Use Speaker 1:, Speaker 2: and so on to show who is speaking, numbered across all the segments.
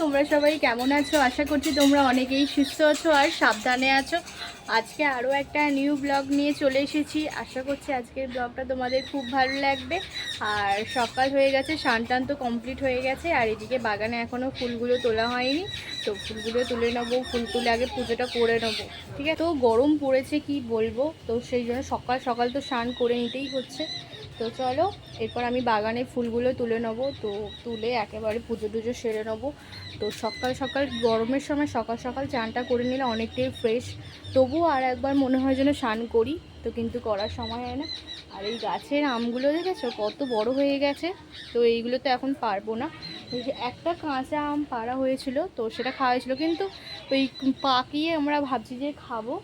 Speaker 1: তোমরা সবাই কেমন আছো? আশা করছি তোমরা অনেকেই সুস্থ আছো আর সাবধানে আছো। আজকে আরও একটা নিউ ব্লগ নিয়ে চলে এসেছি। আশা করছি আজকের ব্লগটা তোমাদের খুব ভালো লাগবে। আর সকাল হয়ে গেছে, স্নান টান তো কমপ্লিট হয়ে গেছে, আর এদিকে বাগানে এখনও ফুলগুলো তোলা হয়নি। তো ফুলগুলো তুলে নেবো, ফুল তুলে আগে পুজোটা করে নেবো, ঠিক আছে? তো গরম পড়েছে কি বলবো, তো সেই জন্য সকাল সকাল তো স্নান করে নিতেই হচ্ছে। তো চলো এরপর আমি বাগানে ফুলগুলো তুলে নেবো, তো তুলে একেবারে পুজো টুজো সেরে নেবো। তো সকাল সকাল গরমের সময় সকাল সকাল চানটা করে নিলে অনেকটাই ফ্রেশ। তবুও আর একবার মনে হয় যেন স্নান করি, তো কিন্তু করার সময় হয় না। আর এই গাছের আমগুলো দেখেছো কত বড় হয়ে গেছে, তো এইগুলো তো এখন পারবো না। একটা কাঁচা আম পাড়া হয়েছিল, তো সেটা খাওয়া হয়েছিলো, কিন্তু ওই পাকিয়ে আমরা ভাবছি যে খাবো,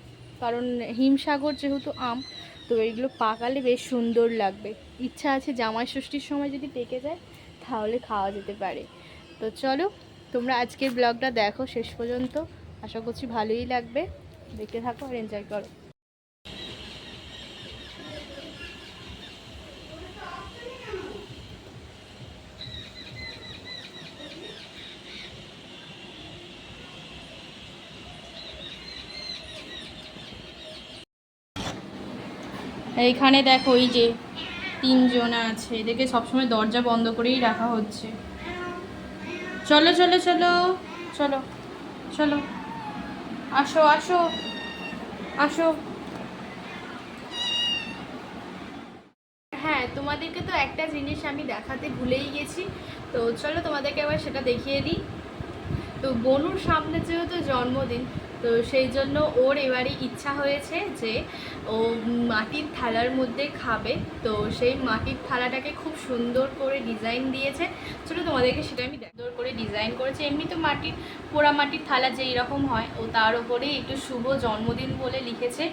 Speaker 1: কারণ হিমসাগর যেহেতু আম, তো এইগুলো পাকালে বেশ সুন্দর লাগবে। ইচ্ছা আছে জামাই ষষ্ঠীর সময় যদি পেকে যায় তাহলে খাওয়া যেতে পারে। তো চলো তোমরা আজকের ব্লগটা দেখো শেষ পর্যন্ত, আশা করছি ভালোই লাগবে। দেখতে থাকো আর এনজয় করো। এইখানে দেখো এই যে তিনজন আছে, এদেরকে সবসময় দরজা বন্ধ করেই রাখা হচ্ছে। চলো চলো চলো চলো চলো, আসো আসো আসো। হ্যাঁ, তোমাদেরকে তো একটা জিনিস আমি দেখাতে ভুলেই গেছি, তো চলো তোমাদেরকে আবার সেটা দেখিয়ে দিই। তো বনুর সামনে যেহেতু জন্মদিন, তো সেই জন্য ওর এবারে ইচ্ছা হয়েছে যে ও মাটির থালার মধ্যে খাবে। তো সেই মাটির থালাটাকে খুব সুন্দর করে ডিজাইন দিয়েছে। চলো তোমাদেরকে সেটা আমি সুন্দর করে ডিজাইন করেছে। এমনি তো মাটির পোড়া মাটির থালা যেই রকম হয়, ও তার ওপরে একটু শুভ জন্মদিন বলে লিখেছে।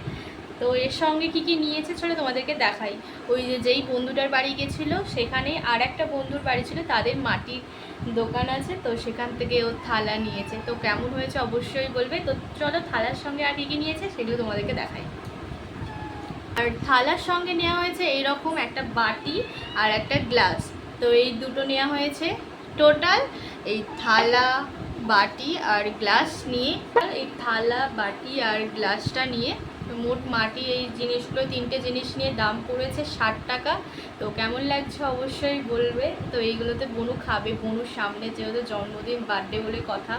Speaker 1: তো এর সঙ্গে কি কি নিয়েছে চলো তোমাদেরকে দেখাই। ওই যে যেই বন্ধুটার বাড়ি গেছিলো, সেখানে আর একটা বন্ধুর বাড়ি ছিল, তাদের মাটির দোকান আছে, তো সেখান থেকে ও থালা নিয়েছে। তো কেমন হয়েছে অবশ্যই বলবে। তো চলো থালার সঙ্গে আর কী কী নিয়েছে সেগুলো তোমাদেরকে দেখাই। আর থালার সঙ্গে নেওয়া হয়েছে এইরকম একটা বাটি আর একটা গ্লাস, তো এই দুটো নেওয়া হয়েছে। টোটাল এই থালা বাটি আর গ্লাস নিয়ে, এই থালা বাটি আর গ্লাসটা নিয়ে মোট মাটি এই জিনিসগুলো তিনটে জিনিস নিয়ে দাম পড়েছে 60 টাকা। তো কেমন লাগছে অবশ্যই বলবে। তো এইগুলোতে বনু খাবে, বনুর সামনে যেহেতু জন্মদিন বার্থডে বলে কথা,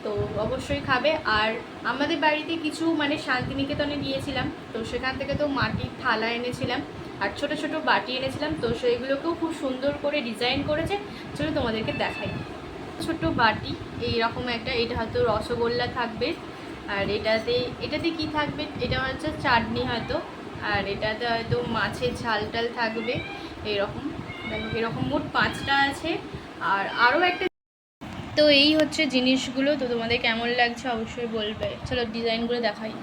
Speaker 1: তো অবশ্যই খাবে। আর আমাদের বাড়িতে কিছু মানে শান্তিনিকেতনে গিয়েছিলাম, তো সেখান থেকে তো মাটির থালা এনেছিলাম আর ছোট ছোট বাটি এনেছিলাম, তো সেইগুলোকেও খুব সুন্দর করে ডিজাইন করেছে। চলো তোমাদেরকে দেখাই। ছোট বাটি এইরকম একটা, এটা হয়তো রসগোল্লা থাকবে, আর এটাতে কি থাকবে, এটা হচ্ছে চাটনি হয়তো, আর এটাতে হয়তো মাছের ঝাল টাল থাকবে এরকম। দেখো এরকম মোট 5টা আছে। আর আরও একটা, তো এই হচ্ছে জিনিসগুলো। তো তোমাদের কেমন লাগছে অবশ্যই বলবে। চলো ডিজাইনগুলো দেখাই।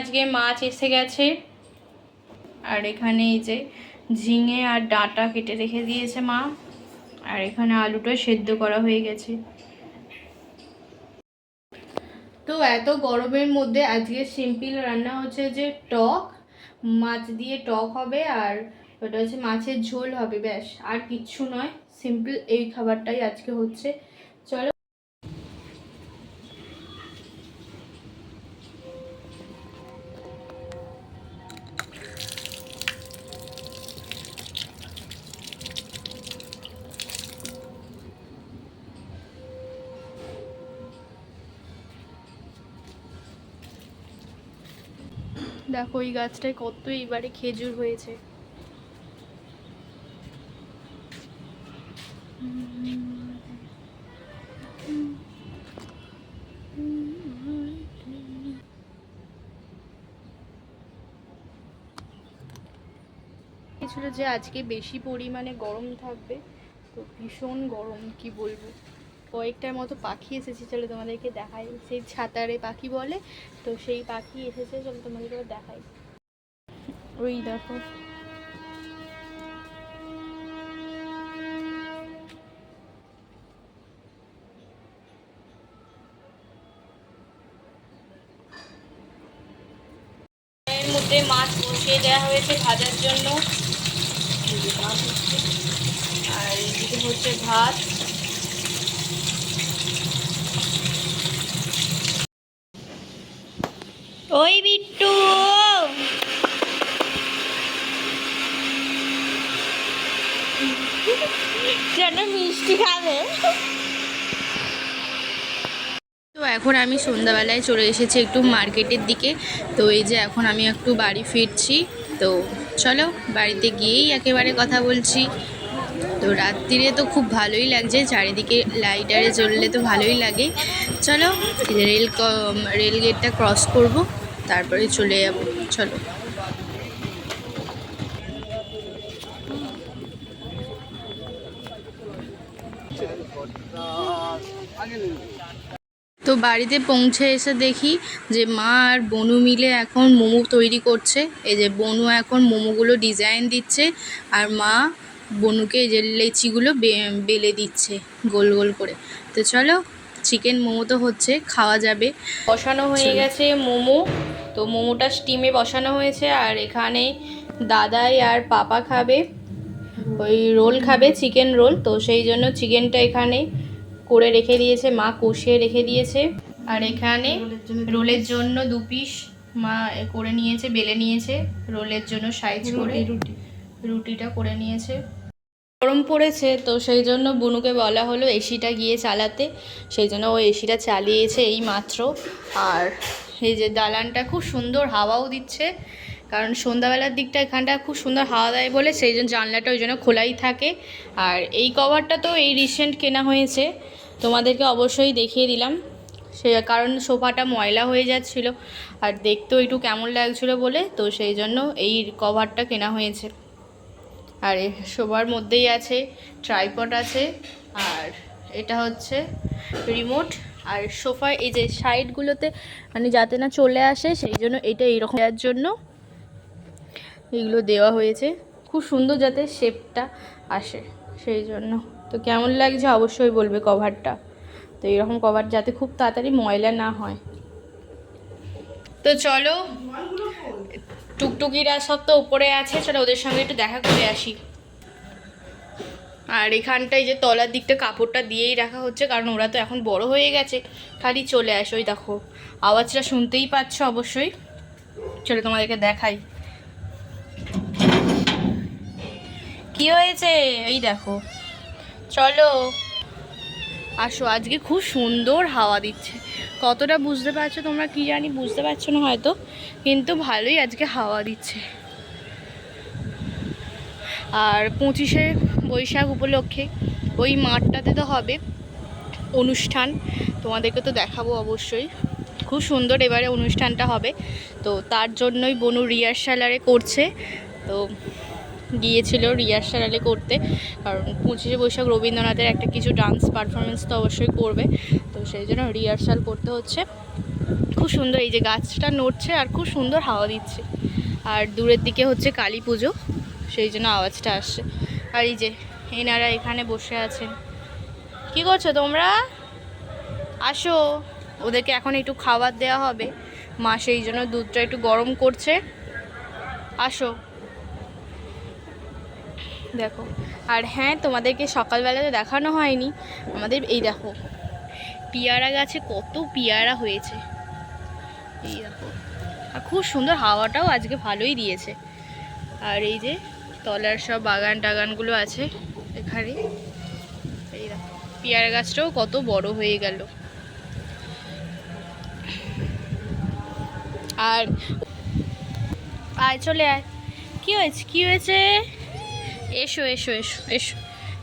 Speaker 1: আজকে মাছ এসে গেছে, আর এখানে এই যে ঝিঙে আর ডাঁটা কেটে রেখে দিয়েছে মা, আর এখানে আলুটা সেদ্ধ করা হয়ে গেছে। তো এত গরমের মধ্যে আজকে সিম্পল রান্না হচ্ছে যে টক মাছ দিয়ে টক হবে, আর ওটা হচ্ছে মাছের ঝোল হবে, ব্যাস আর কিচ্ছু নয়। সিম্পল এই খাবারটাই আজকে হচ্ছে। চলো দেখো এই গাছটায় কত এইবারে খেজুর হয়েছে। ছিল যে আজকে বেশি পরিমাণে গরম থাকবে, তো ভীষণ গরম কি বলবো। কয়েকটার মতো পাখি এসেছে, চলো তোমাদেরকে দেখাই। সেই ছাতারে পাখি বলে, তো সেই পাখি এসেছে, চলো তোমাদেরকে দেখাই। ওই দেখো এর মধ্যে মাছ বসিয়ে দেওয়া হয়েছে ভাজার জন্য, আর এদিকে হচ্ছে ভাত। ওই বিট্টু যেন মিষ্টি খাবে। তো এখন আমি সন্ধ্যাবেলায় চলে এসেছি একটু মার্কেটের দিকে। তো এই যে এখন আমি একটু বাড়ি ফিরছি, তো চলো বাড়িতে গিয়েই একেবারে কথা বলছি। তো রাত্রিরে তো খুব ভালোই লাগছে, চারিদিকে লাইটারে জ্বললে তো ভালোই লাগে। চলো রেল গেটটা ক্রস করব, তারপরে চলে যাব। চলো তো বাড়িতে পৌঁছে এসে দেখি যে মা আর বনু মিলে এখন মোমো তৈরি করছে। এই যে বনু এখন মোমোগুলো ডিজাইন দিচ্ছে, আর মা বনুকে এই যে লেচিগুলো বেলে দিচ্ছে গোল গোল করে। তো চলো চিকেন মোমো তো হচ্ছে, খাওয়া যাবে। বসানো হয়ে গেছে মোমো, তো মোমোটা স্টিমে বসানো হয়েছে। আর এখানে দাদাই আর পাপা খাবে, ওই রোল খাবে, চিকেন রোল। তো সেই জন্য চিকেনটা এখানে করে রেখে দিয়েছে মা, কষিয়ে রেখে দিয়েছে। আর এখানে রোলের জন্য 2 পিস মা করে নিয়েছে, বেলে নিয়েছে রোলের জন্য সাইজ করে। রুটিটা করে নিয়েছে। গরম পড়েছে, তো সেই জন্য বুনুকে বলা হলো এসিটা গিয়ে চালাতে, সেই জন্য ও এসিটা চালিয়েছে এই মাত্র। আর এই যে দালানটা খুব সুন্দর হাওয়াও দিচ্ছে, কারণ সন্ধ্যাবেলার দিকটা এখানটা খুব সুন্দর হাওয়া দেয় বলে সেই জন্য জানলাটা ওই জন্য খোলাই থাকে। আর এই কভারটা তো এই রিসেন্ট কেনা হয়েছে, তোমাদেরকে অবশ্যই দেখিয়ে দিলাম। সে কারণ সোফাটা ময়লা হয়ে যাচ্ছিল আর দেখতেও একটু কেমন লাগছিলো বলে, তো সেই জন্য এই কভারটা কেনা হয়েছে। আর শোবার মধ্যেই আছে ট্রাইপড আছে, আর এটা হচ্ছে রিমোট। আর সোফার এই যে সাইডগুলোতে মানে যাতে না চলে আসে, সেই জন্য এটা এইরকম দেওয়ার জন্য এগুলো দেওয়া হয়েছে, খুব সুন্দর যাতে শেপটা আসে সেই জন্য। তো কেমন লাগছে অবশ্যই বলবে কভারটা। তো এরকম কভার যাতে খুব তাড়াতাড়ি ময়লা না হয়। তো চলো টুকটুকিরা সব তো উপরে আছে, চলো ওদের সঙ্গে একটু দেখা করে আসি। আর এখানটায় যে তলার দিকটা কাপড়টা দিয়েই রাখা হচ্ছে, কারণ ওরা তো এখন বড় হয়ে গেছে, খালি চলে আসে। ওই দেখো আওয়াজটা শুনতেই পাচ্ছ অবশ্যই, চলো তোমাদেরকে দেখাই কি হয়েছে। এই দেখো চলো আসো, আজকে খুব সুন্দর হাওয়া দিচ্ছে। কতটা বুঝতে পারছো তোমরা কি জানি, বুঝতে পারছো না হয়তো, কিন্তু ভালোই আজকে হাওয়া দিচ্ছে। আর 25শে বৈশাখ উপলক্ষে ওই মাঠটাতে তো হবে অনুষ্ঠান, তোমাদেরকে তো দেখাবো অবশ্যই। খুব সুন্দর এবারে অনুষ্ঠানটা হবে, তো তার জন্যই বনু রিহার্সালারে করছে। তো গিয়েছিল রিহার্সালে করতে, কারণ 25শে বৈশাখ রবীন্দ্রনাথের একটা কিছু ডান্স পারফরমেন্স তো অবশ্যই করবে, তো সেই জন্য রিহার্সাল করতে হচ্ছে। খুব সুন্দর এই যে গাছটা নড়ছে আর খুব সুন্দর হাওয়া দিচ্ছে। আর দূরের দিকে হচ্ছে কালী পুজো, সেই জন্য আওয়াজটা আসছে। আর এই যে এনারা এখানে বসে আছেন। কি করছো তোমরা? আসো, ওদেরকে এখন একটু খাবার দেওয়া হবে, মা সেই জন্য দুধটা একটু গরম করছে। আসো দেখো। আর হ্যাঁ, তোমাদেরকে সকালবেলাতে দেখানো হয়নি, আমাদের এই দেখো পিয়ারা গাছে কত পিয়ারা হয়েছে, এই দেখো। আর খুব সুন্দর হাওয়াটাও আজকে ভালোই দিয়েছে। আর এই যে তলার সব বাগান টাগানগুলো আছে এখানে, এই দেখো পেয়ারা গাছটাও কত বড় হয়ে গেল। আর আয় চলে আয়। কী হয়েছে কী হয়েছে? এসো এসো এসো এসো।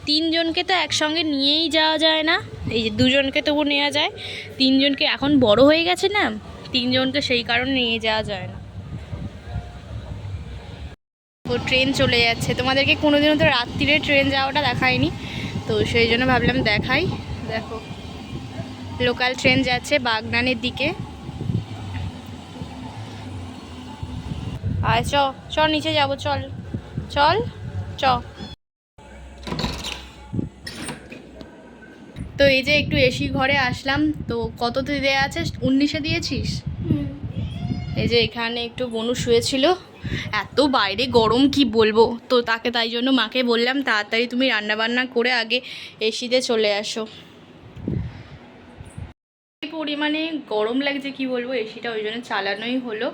Speaker 1: তিনজনকে তো একসঙ্গে নিয়েই যাওয়া যায় না, এই যে দুজনকে তবু নেওয়া যায়, তিনজনকে এখন বড় হয়ে গেছে না, তিনজনকে সেই কারণে নিয়ে যাওয়া যায় না। ও ট্রেন চলে যাচ্ছে, তোমাদেরকে কোনোদিনও তো রাত্রিরে ট্রেন যাওয়াটা দেখায়নি, তো সেই জন্য ভাবলাম দেখাই। দেখো লোকাল ট্রেন যাচ্ছে বাগনানের দিকে। আয় চ চ নিচে যাবো, চল চল চ। তো এই যে একটু এসি ঘরে আসলাম, তো কততে দেওয়া আছে? 19-এ দিয়েছিস? এই যে এখানে একটু বনু শুয়েছিল, এত বাইরে গরম কি বলবো, তো তাকে তাই জন্য মাকে বললাম তাড়াতাড়ি তুমি রান্নাবান্না করে আগে এসিতে চলে আসো। এই পরিমাণে গরম লাগছে কি বলবো, এসিটা ওই জন্য চালানোই হলো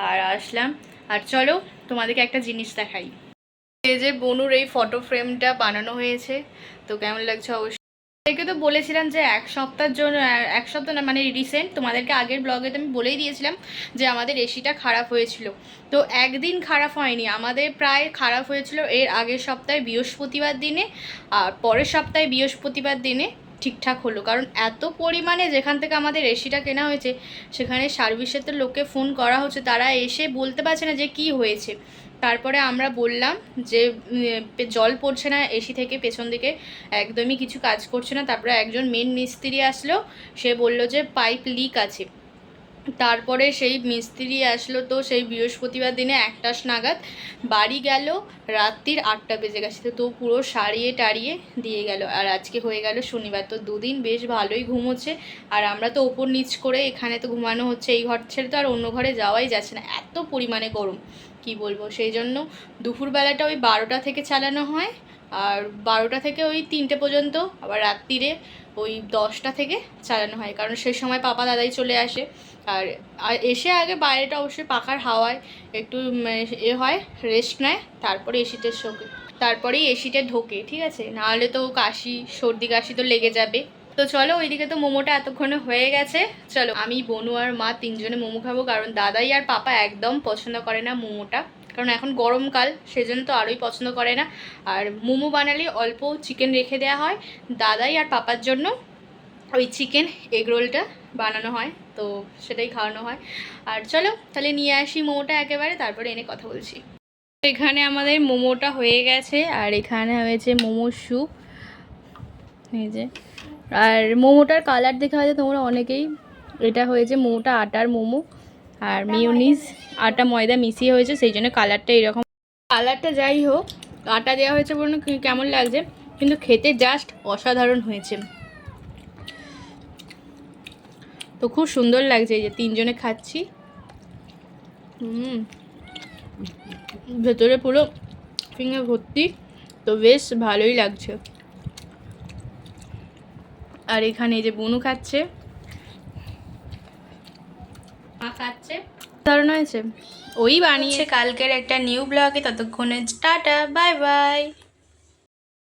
Speaker 1: আর আসলাম। আর চলো তোমাদেরকে একটা জিনিস দেখাই। এই যে বনুর এই ফটো ফ্রেমটা বানানো হয়েছে, তো কেমন লাগছে অবশ্যই। একে তো বলেছিলাম যে এক সপ্তাহের জন্য, এক সপ্তাহ না মানে রিসেন্ট, তোমাদেরকে আগের ব্লগে তো আমি বলেই দিয়েছিলাম যে আমাদের এসিটা খারাপ হয়েছিল। তো একদিন খারাপ হয়নি, আমাদের প্রায় খারাপ হয়েছিল এর আগের সপ্তাহে বৃহস্পতিবার দিনে, আর পরের সপ্তাহে বৃহস্পতিবার দিনে ঠিকঠাক হলো। কারণ এত পরিমাণে যেখান থেকে আমাদের এসিটা কেনা হয়েছে সেখানে সার্ভিসের তো লোককে ফোন করা হচ্ছে, তারা এসে বলতে পারছে না যে কি হয়েছে। তারপরে আমরা বললাম যে জল পড়ছে না এসি থেকে, পেছন দিকে একদমই কিছু কাজ করছে না। তারপরে একজন মেন মিস্ত্রি আসলো, সে বলল যে পাইপ লিক আছে। তারপরে সেই মিস্ত্রি আসলো, তো সেই বৃহস্পতিবার দিনে 1টা নাগাদ বাড়ি গেল, রাত্রির 8টা বেজে গেছে, তো পুরো সারিয়ে টারিয়ে দিয়ে গেল। আর আজকে হয়ে গেল শনিবার, তো দুদিন বেশ ভালোই ঘুম হচ্ছে। আর আমরা তো ওপর নিচ করে এখানে তো ঘুমানো হচ্ছে, এই ঘর ছেড়ে তো আর অন্য ঘরে যাওয়াই যাচ্ছে না, এত পরিমাণে গরম কি বলবো। সেই জন্য দুপুরবেলাটা ওই 12টা থেকে চালানো হয়, আর 12টা থেকে ওই 3টে পর্যন্ত, আবার রাত্রিরে ওই 10টা থেকে চালানো হয়, কারণ সেই সময় পাপা দাদাই চলে আসে। আর এসে আগে বাইরেটা অবশ্যই পাখার হাওয়ায় একটু হয়, রেস্ট নেয়, তারপরে এসিতে শোকে, তারপরেই এসিতে ঢোকে, ঠিক আছে? নাহলে তো কাশি সর্দি কাশি তো লেগে যাবে। তো চলো ওইদিকে তো মোমোটা এতক্ষণে হয়ে গেছে, চলো আমি বনু আর মা তিনজনে মোমো খাবো, কারণ দাদাই আর পাপা একদম পছন্দ করে না মোমোটা, কারণ এখন গরমকাল সেজন্য তো আরোই পছন্দ করে না। আর মোমো বানালে অল্প চিকেন রেখে দেওয়া হয় দাদাই আর পাপার জন্য, ওই চিকেন এগ রোলটা বানানো হয়, তো সেটাই খাওয়ানো হয়। আর চলো তাহলে নিয়ে আসি মোমোটা একেবারে, তারপরে এনে কথা বলছি। এখানে আমাদের মোমোটা হয়ে গেছে, আর এখানে হয়েছে মোমো স্যুপ, এই যে। আর মোমোটার কালার দেখে হয়তো তোমরা অনেকেই, এটা হয়েছে মোমোটা আটার মোমো, আর মিউনিস আটা ময়দা মিশিয়ে হয়েছে, সেই জন্য কালারটা এরকম। কালারটা যাই হোক, আটা দেওয়া হয়েছে বলে কেমন লাগছে, কিন্তু খেতে জাস্ট অসাধারণ হয়েছে। তো খুব সুন্দর লাগছে, এই যে তিনজনে খাচ্ছি, ভেতরে পুরো ফিঙ্গার ভর্তি, তো বেশ ভালোই লাগছে। আর এখানে এই যে বনু খাচ্ছে, মা খাচ্ছে, দারুণ হয়েছে। ওই বানিয়েছে কালকের একটা নিউ ব্লগে, ততক্ষণে টাটা বাই বাই।